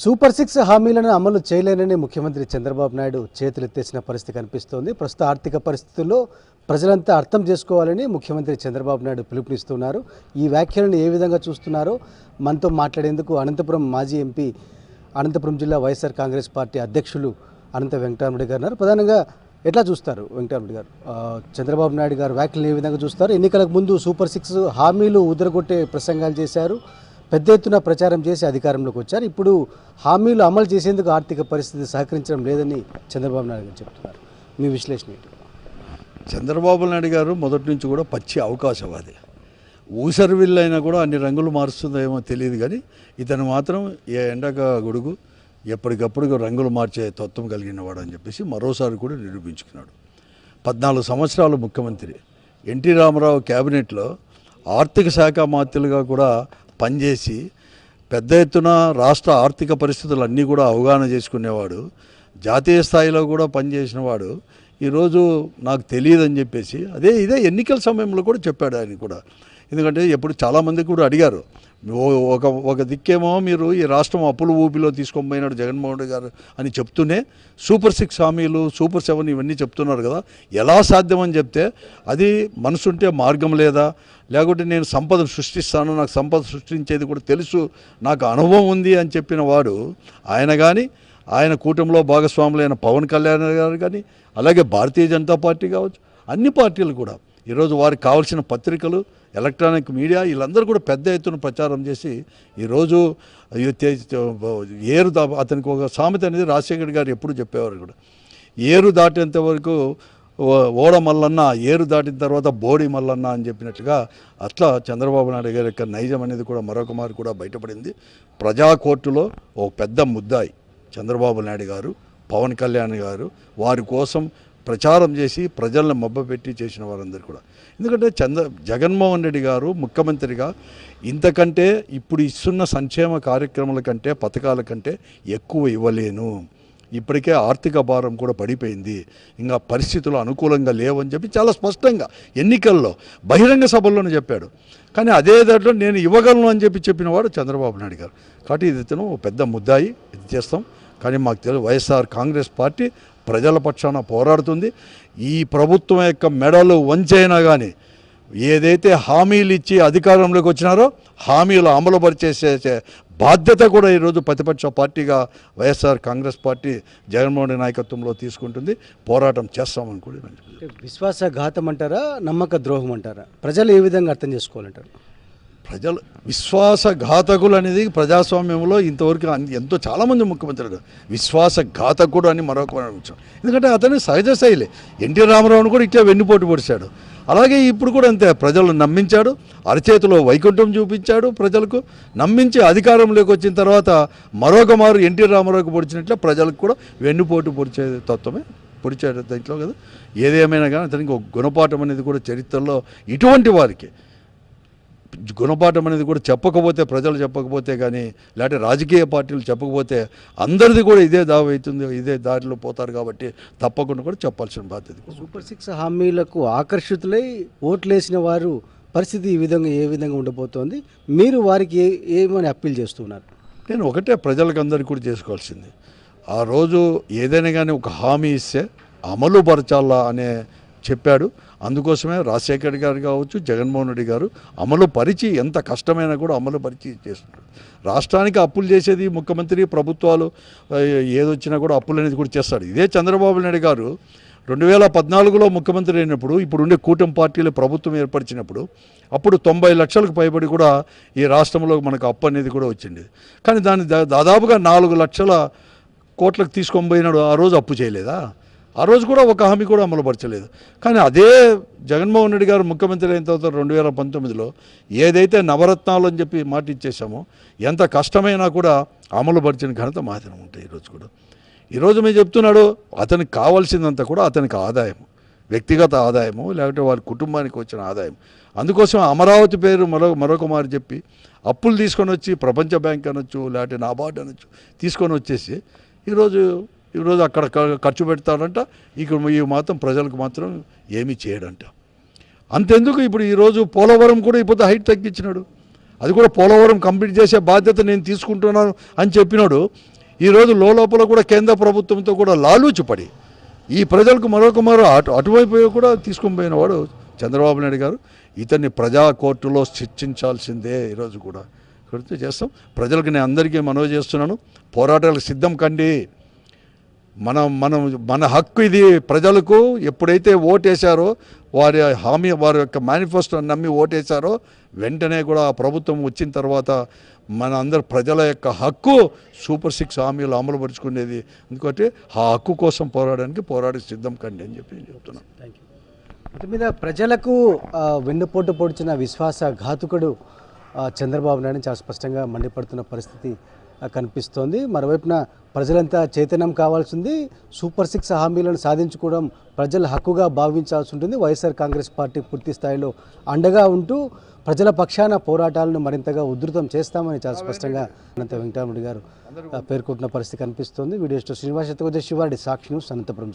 Super 6 హామీలను అమలు చేయలేనని ముఖ్యమంత్రి చంద్రబాబు నాయుడు చేతులెత్తేసిన పరిస్థితి కనిపిస్తోంది. ప్రస్తుత ఆర్థిక పరిస్థితుల్లో ప్రజలంతా అర్థం చేసుకోవాలని ముఖ్యమంత్రి చంద్రబాబు నాయుడు పిలుపునిస్తున్నారు. ఈ వ్యాఖ్యలను ఏ విధంగా చూస్తున్నారో మనతో మాట్లాడేందుకు అనంతపురం మాజీ ఎంపీ, అనంతపురం జిల్లా వైఎస్ఆర్ కాంగ్రెస్ పార్టీ అధ్యక్షులు అనంత వెంకటరామరెడ్డి గారు ఉన్నారు. ప్రధానంగా ఎట్లా చూస్తారు వెంకటరామరెడ్డి గారు? చంద్రబాబు నాయుడు గారు వ్యాఖ్యలను ఏ విధంగా చూస్తారు? ఎన్నికలకు ముందు సూపర్ 6 హామీలు ఉదరగొట్టే ప్రసంగాలు చేశారు, పెద్ద ఎత్తున ప్రచారం చేసి అధికారంలోకి వచ్చారు. ఇప్పుడు హామీలు అమలు చేసేందుకు ఆర్థిక పరిస్థితి సహకరించడం లేదని చంద్రబాబు నాయుడు గారు చెప్తున్నారు. మీ విశ్లేషణ ఏంటి? చంద్రబాబు నాయుడు గారు మొదటి నుంచి కూడా పచ్చి అవకాశవాది. ఊసరవిల్లు అయినా కూడా అన్ని రంగులు మారుస్తుందేమో తెలియదు, కానీ ఇతను మాత్రం ఏ ఎండక గొడుగు ఎప్పటికప్పుడు రంగులు మార్చే తత్వం కలిగిన వాడు అని చెప్పేసి మరోసారి కూడా నిరూపించుకున్నాడు. 14 సంవత్సరాలు ముఖ్యమంత్రి, ఎన్టీ రామారావు క్యాబినెట్లో ఆర్థిక శాఖ మంత్రులుగా కూడా పనిచేసి పెద్ద ఎత్తున రాష్ట్ర ఆర్థిక పరిస్థితులు అన్నీ కూడా అవగాహన చేసుకునేవాడు, జాతీయ స్థాయిలో కూడా పనిచేసిన వాడు ఈరోజు నాకు తెలియదని చెప్పేసి ఇదే ఎన్నికల సమయంలో కూడా చెప్పాడు ఆయన కూడా. ఎందుకంటే ఎప్పుడు చాలామంది కూడా అడిగారు, ఒక దిక్కేమో మీరు ఈ రాష్ట్రం అప్పులు ఊపిలో తీసుకొని పోయినాడు జగన్మోహన్ రెడ్డి గారు అని చెప్తూనే సూపర్ 6 హామీలు, సూపర్ 7 ఇవన్నీ చెప్తున్నారు కదా, ఎలా సాధ్యమని చెప్తే అది మనసుంటే మార్గం లేదా, లేకుంటే నేను సంపద సృష్టిస్తాను, నాకు సంపద సృష్టించేది కూడా తెలుసు, నాకు అనుభవం ఉంది అని చెప్పిన వాడు ఆయన కానీ, ఆయన కూటమిలో భాగస్వాములైన పవన్ కళ్యాణ్ గారు కానీ, అలాగే భారతీయ జనతా పార్టీ కావచ్చు, అన్ని పార్టీలు కూడా ఈరోజు వారికి కావాల్సిన పత్రికలు, ఎలక్ట్రానిక్ మీడియా వీళ్ళందరూ కూడా పెద్ద ఎత్తున ప్రచారం చేసి ఈరోజు అతనికి ఒక సామెత అనేది రాజశేఖర్ గారు ఎప్పుడు చెప్పేవారు కూడా, ఏరు దాటేంత వరకు ఓడ మల్లన్న, ఏరు దాటిన తర్వాత బోడి మల్లన్న అని చెప్పినట్లుగా అట్లా చంద్రబాబు నాయుడు గారి యొక్క నైజం అనేది కూడా మరొక మారు కూడా బయటపడింది. ప్రజా కోర్టులో ఒక పెద్ద ముద్దాయి చంద్రబాబు నాయుడు గారు, పవన్ కళ్యాణ్ గారు వారి కోసం ప్రచారం చేసి ప్రజలను మబ్బపెట్టి చేసిన వారందరూ కూడా. ఎందుకంటే జగన్మోహన్ రెడ్డి గారు ముఖ్యమంత్రిగా ఇంతకంటే ఇప్పుడు ఇస్తున్న సంక్షేమ కార్యక్రమాల కంటే, పథకాల కంటే ఎక్కువ ఇవ్వలేను, ఇప్పటికే ఆర్థిక భారం కూడా పడిపోయింది, ఇంకా పరిస్థితులు అనుకూలంగా లేవని చెప్పి చాలా స్పష్టంగా ఎన్నికల్లో బహిరంగ సభల్లోనే చెప్పాడు. కానీ అదే దాంట్లో నేను ఇవ్వగలను అని చెప్పినవాడు చంద్రబాబు నాయుడు గారు. కాబట్టి ఇది పెద్ద ముద్దాయి, ఇది చేస్తాం. కానీ మాకు తెలియదు, వైఎస్ఆర్ కాంగ్రెస్ పార్టీ ప్రజల పక్షాన పోరాడుతుంది. ఈ ప్రభుత్వం యొక్క మెడలు వంచైనా కానీ ఏదైతే హామీలు ఇచ్చి అధికారంలోకి వచ్చినారో హామీలు అమలు పరిచేసే బాధ్యత కూడా ఈరోజు ప్రతిపక్ష పార్టీగా వైఎస్ఆర్ కాంగ్రెస్ పార్టీ జగన్మోహన్ రెడ్డి నాయకత్వంలో తీసుకుంటుంది. పోరాటం చేస్తామని కూడా. విశ్వాసఘాతం అంటారా, నమ్మక ద్రోహం అంటారా? ప్రజలు ఏ విధంగా అర్థం చేసుకోవాలంటారు? ప్రజలు విశ్వాసఘాతకులు అనేది ప్రజాస్వామ్యంలో ఇంతవరకు ఎంతో చాలామంది ముఖ్యమంత్రులు విశ్వాసఘాతకుడు అని మరొక విషయం. ఎందుకంటే అతని సహజ శైలి. ఎన్టీ రామారావును కూడా ఇట్లా వెన్నుపోటు పొడిచాడు, అలాగే ఇప్పుడు కూడా అంతే. ప్రజలు నమ్మించాడు, అరచేతిలో వైకుంఠం చూపించాడు, ప్రజలకు నమ్మించి అధికారంలోకి వచ్చిన తర్వాత మరొక మారు ఎన్టీ రామారావుకి పొడిచినట్లే ప్రజలకు కూడా వెన్నుపోటు పొడిచే తత్వమే పొడిచాడు దాంట్లో కదా. ఏదేమైనా కానీ అతనికి ఒక గుణపాఠం అనేది కూడా చరిత్రలో ఇటువంటి వారికి గుణపాఠం అనేది కూడా చెప్పకపోతే, ప్రజలు చెప్పకపోతే కానీ, లేకపోతే రాజకీయ పార్టీలు చెప్పకపోతే అందరిది కూడా ఇదే దావ అవుతుంది, ఇదే దారిలో పోతారు. కాబట్టి తప్పకుండా కూడా చెప్పాల్సిన బాధ్యత. సూపర్ 6 హామీలకు ఆకర్షితులై ఓట్లేసిన వారు పరిస్థితి ఈ విధంగా ఏ విధంగా ఉండబోతోంది? మీరు వారికి ఏమని అప్పీల్ చేస్తున్నారు? నేను ఒకటే ప్రజలకు అందరికీ కూడా చేసుకోవాల్సింది, ఆ రోజు ఏదైనా కానీ ఒక హామీ ఇస్తే అమలు పరచాలా అనే చెప్పాడు. అందుకోసమే రాజశేఖర్ గారు కావచ్చు, జగన్మోహన్ రెడ్డి గారు అమలు పరిచి, ఎంత కష్టమైనా కూడా అమలు పరిచి చేస్తున్నారు. రాష్ట్రానికి అప్పులు చేసేది ముఖ్యమంత్రి, ప్రభుత్వాలు ఏదొచ్చినా కూడా అప్పులు అనేది కూడా చేస్తాడు. ఇదే చంద్రబాబు నాయుడు గారు 2014లో ముఖ్యమంత్రి అయినప్పుడు, ఇప్పుడు ఉండే కూటమి పార్టీలు ప్రభుత్వం ఏర్పరిచినప్పుడు అప్పుడు 90 లక్షలకు పైబడి కూడా ఈ రాష్ట్రంలో మనకు అప్పు అనేది కూడా వచ్చింది. కానీ దాన్ని దాదాపుగా 4 లక్షల కోట్లకు తీసుకొని పోయినాడు. ఆ రోజు అప్పు చేయలేదా? ఆ రోజు కూడా ఒక హామీ కూడా అమలుపరచలేదు. కానీ అదే జగన్మోహన్ రెడ్డి గారు ముఖ్యమంత్రి అయిన తర్వాత 2019లో ఏదైతే నవరత్నాలు అని చెప్పి మాట ఇచ్చేసామో, ఎంత కష్టమైనా కూడా అమలుపరిచిన ఘనత మాత్రం ఉంటాయి. ఈరోజు కూడా ఈరోజు మేము చెప్తున్నాడు, అతనికి కావాల్సిందంతా కూడా అతనికి ఆదాయం, వ్యక్తిగత ఆదాయము, లేకపోతే వారి కుటుంబానికి వచ్చిన ఆదాయం. అందుకోసం అమరావతి పేరు మరొక మారు చెప్పి అప్పులు తీసుకొని వచ్చి ప్రపంచ బ్యాంక్ అనొచ్చు, లేకపోతే నాబార్డ్ అనొచ్చు తీసుకొని వచ్చేసి ఈరోజు అక్కడ ఖర్చు పెడతాడంట, ఇక్కడ ఈ మాత్రం ప్రజలకు మాత్రం ఏమీ చేయడంట. అంతెందుకు, ఇప్పుడు ఈరోజు పోలవరం కూడా ఇప్పుడు హైట్ తగ్గించినాడు. అది కూడా పోలవరం కంప్లీట్ చేసే బాధ్యత నేను తీసుకుంటున్నాను అని చెప్పినాడు. ఈరోజు లోపల కూడా కేంద్ర ప్రభుత్వంతో కూడా లాలూచిపడి ఈ ప్రజలకు మరొక అటువైపు కూడా తీసుకొని పోయినవాడు చంద్రబాబు నాయుడు గారు. ఇతన్ని ప్రజా కోర్టులో శిక్షించాల్సిందే. ఈరోజు కూడా గుర్తు చేస్తాం. ప్రజలకు నేను అందరికీ మనవి చేస్తున్నాను, పోరాటాలకు సిద్ధం కండి. మన హక్కు ఇది. ప్రజలకు ఎప్పుడైతే ఓటేశారో వారి హామీ, వారి యొక్క మేనిఫెస్టోని నమ్మి ఓటేశారో వెంటనే కూడా ఆ ప్రభుత్వం వచ్చిన తర్వాత మన అందరు ప్రజల యొక్క హక్కు సూపర్ 6 హామీలు అమలుపరుచుకునేది. ఎందుకంటే ఆ హక్కు కోసం పోరాడి సిద్ధం కండి అని చెప్పి చెప్తున్నాను. మొత్తం మీద ప్రజలకు వెన్నుపోటు పొడిచిన విశ్వాసఘాతుకుడు చంద్రబాబు నాయుడు చాలా స్పష్టంగా మండిపడుతున్న పరిస్థితి కనిపిస్తోంది. మరోవైపున ప్రజలంతా చైతన్యం కావాల్సింది. సూపర్ 6 హామీలను సాధించుకోవడం ప్రజల హక్కుగా భావించాల్సి ఉంటుంది. వైఎస్ఆర్ కాంగ్రెస్ పార్టీ పూర్తి స్థాయిలో అండగా ఉంటూ ప్రజల పక్షాన పోరాటాలను మరింతగా ఉధృతం చేస్తామని చాలా స్పష్టంగా అనంత వెంకటరామరెడ్డి గారు పేర్కొంటున్న పరిస్థితి కనిపిస్తోంది. వీడియో శ్రీనివాస్ శివారెడ్డి, సాక్షి న్యూస్, అనంతపురం.